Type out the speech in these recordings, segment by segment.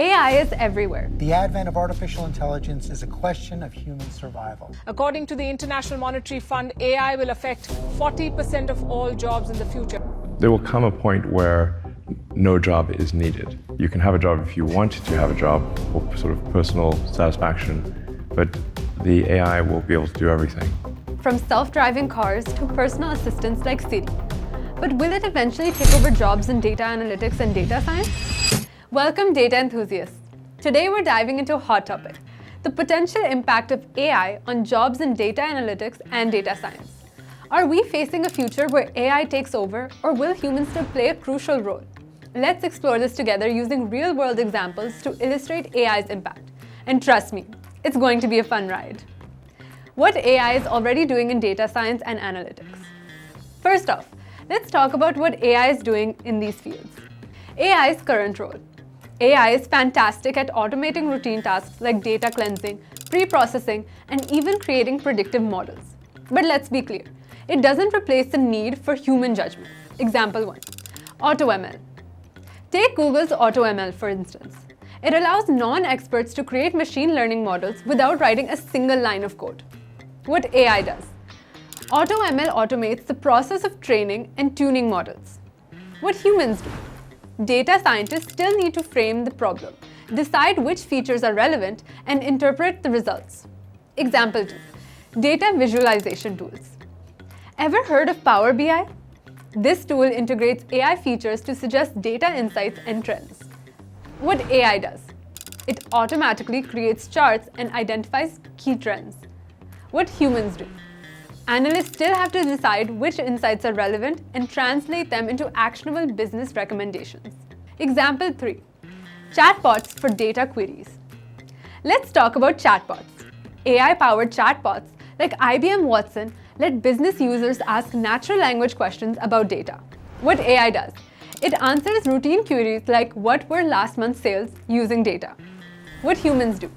AI is everywhere. The advent of artificial intelligence is a question of human survival. According to the International Monetary Fund, AI will affect 40% of all jobs in the future. There will come a point where no job is needed. You can have a job if you wanted to have a job for sort of personal satisfaction, but the AI will be able to do everything. From self-driving cars to personal assistants like Siri. But will it eventually take over jobs in data analytics and data science? Welcome, data enthusiasts. Today we're diving into a hot topic, the potential impact of AI on jobs in data analytics and data science. Are we facing a future where AI takes over, or will humans still play a crucial role? Let's explore this together using real-world examples to illustrate AI's impact. And trust me, it's going to be a fun ride. What AI is already doing in data science and analytics. First off, let's talk about what AI is doing in these fields. AI's current role. AI is fantastic at automating routine tasks like data cleansing, pre-processing, and even creating predictive models. But let's be clear, it doesn't replace the need for human judgment. Example 1. AutoML. Take Google's AutoML, for instance. It allows non-experts to create machine learning models without writing a single line of code. What AI does? AutoML automates the process of training and tuning models. What humans do? Data scientists still need to frame the problem, decide which features are relevant, and interpret the results. Example 2. Data visualization tools. Ever heard of PowerBI? This tool integrates AI features to suggest data insights and trends. What AI does? It automatically creates charts and identifies key trends. What humans do? Analysts still have to decide which insights are relevant and translate them into actionable business recommendations. Example 3. Chatbots for data queries. Let's talk about chatbots. AI-powered chatbots like IBM Watson let business users ask natural language questions about data. What AI does? It answers routine queries like what were last month's sales using data. What humans do?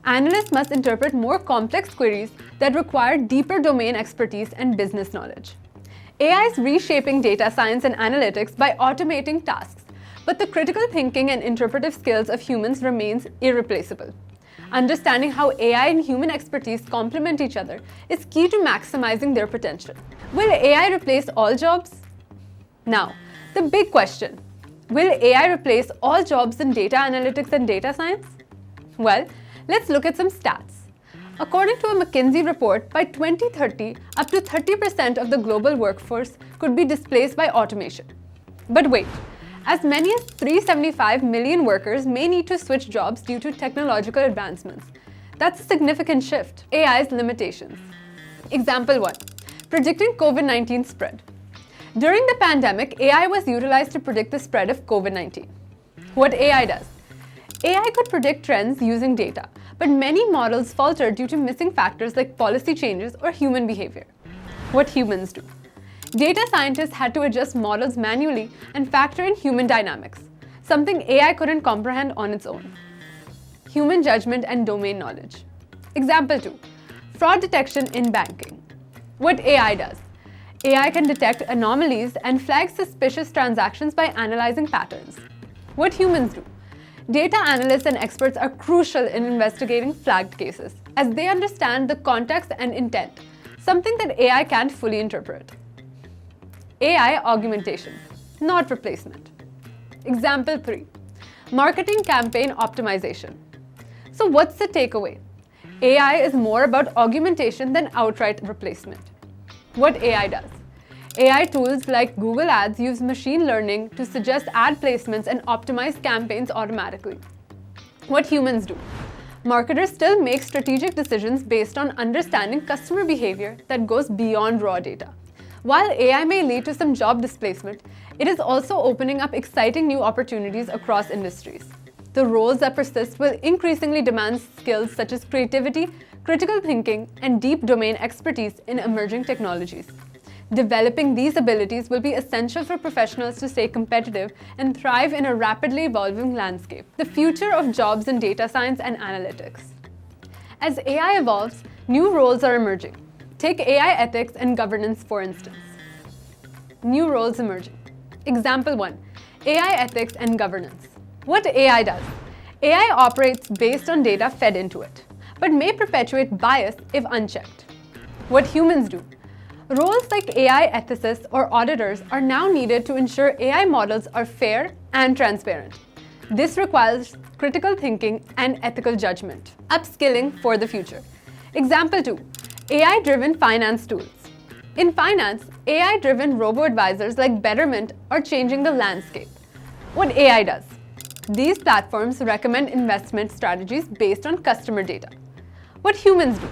Analysts must interpret more complex queries that require deeper domain expertise and business knowledge. AI is reshaping data science and analytics by automating tasks, but the critical thinking and interpretive skills of humans remains irreplaceable. Understanding how AI and human expertise complement each other is key to maximizing their potential. Will AI replace all jobs? Now, the big question. Will AI replace all jobs in data analytics and data science? Well, let's look at some stats. According to a McKinsey report, by 2030, up to 30% of the global workforce could be displaced by automation. But wait, as many as 375 million workers may need to switch jobs due to technological advancements. That's a significant shift. AI's limitations. Example 1. Predicting COVID-19 spread. During the pandemic, AI was utilized to predict the spread of COVID-19. What AI does? AI could predict trends using data, but many models falter due to missing factors like policy changes or human behavior. What humans do? Data scientists had to adjust models manually and factor in human dynamics, something AI couldn't comprehend on its own. Human judgment and domain knowledge. Example 2. Fraud detection in banking. What AI does? AI can detect anomalies and flag suspicious transactions by analyzing patterns. What humans do? Data analysts and experts are crucial in investigating flagged cases, as they understand the context and intent, something that AI can't fully interpret. AI augmentation, not replacement. Example 3. Marketing campaign optimization. So what's the takeaway? AI is more about augmentation than outright replacement. What AI does? AI tools like Google Ads use machine learning to suggest ad placements and optimize campaigns automatically. What humans do? Marketers still make strategic decisions based on understanding customer behavior that goes beyond raw data. While AI may lead to some job displacement, it is also opening up exciting new opportunities across industries. The roles that persist will increasingly demand skills such as creativity, critical thinking, and deep domain expertise in emerging technologies. Developing these abilities will be essential for professionals to stay competitive and thrive in a rapidly evolving landscape. The future of jobs in data science and analytics. As AI evolves, new roles are emerging. Take AI ethics and governance, for instance. New roles emerging. Example 1. AI ethics and governance. What AI does? AI operates based on data fed into it, but may perpetuate bias if unchecked. What humans do. Roles like AI ethicists or auditors are now needed to ensure AI models are fair and transparent. This requires critical thinking and ethical judgment. Upskilling for the future. Example 2. AI-driven finance tools. In finance, AI-driven robo-advisors like Betterment are changing the landscape. What AI does? These platforms recommend investment strategies based on customer data. What humans do?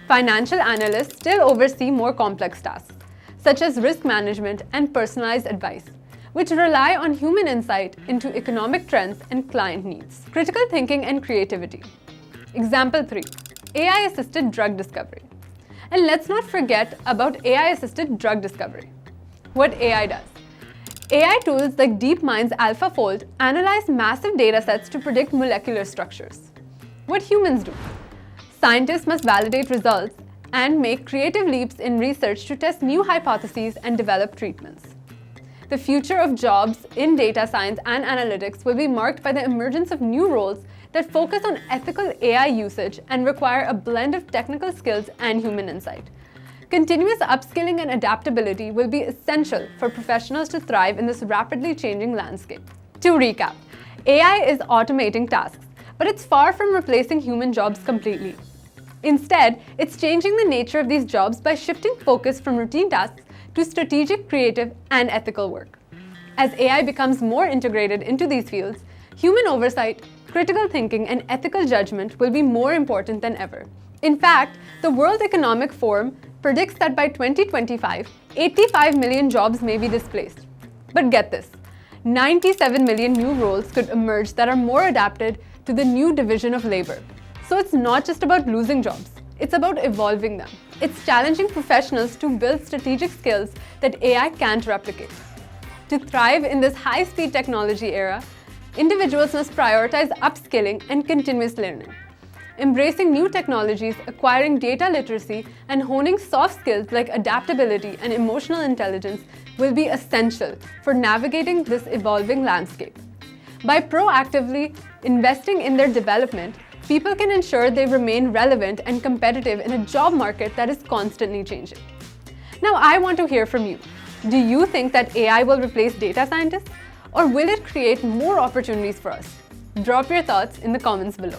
Financial analysts still oversee more complex tasks, such as risk management and personalized advice, which rely on human insight into economic trends and client needs. Critical thinking and creativity. Example 3. AI-assisted drug discovery. And let's not forget about AI-assisted drug discovery. What AI does. AI tools like DeepMind's AlphaFold analyze massive datasets to predict molecular structures. What humans do. Scientists must validate results and make creative leaps in research to test new hypotheses and develop treatments. The future of jobs in data science and analytics will be marked by the emergence of new roles that focus on ethical AI usage and require a blend of technical skills and human insight. Continuous upskilling and adaptability will be essential for professionals to thrive in this rapidly changing landscape. To recap, AI is automating tasks, but it's far from replacing human jobs completely. Instead, it's changing the nature of these jobs by shifting focus from routine tasks to strategic, creative, and ethical work. As AI becomes more integrated into these fields, human oversight, critical thinking, and ethical judgment will be more important than ever. In fact, the World Economic Forum predicts that by 2025, 85 million jobs may be displaced. But get this, 97 million new roles could emerge that are more adapted to the new division of labor. So it's not just about losing jobs, it's about evolving them. It's challenging professionals to build strategic skills that AI can't replicate. To thrive in this high-speed technology era, individuals must prioritize upskilling and continuous learning. Embracing new technologies, acquiring data literacy, and honing soft skills like adaptability and emotional intelligence will be essential for navigating this evolving landscape. By proactively investing in their development, people can ensure they remain relevant and competitive in a job market that is constantly changing. Now, I want to hear from you. Do you think that AI will replace data scientists, or will it create more opportunities for us? Drop your thoughts in the comments below.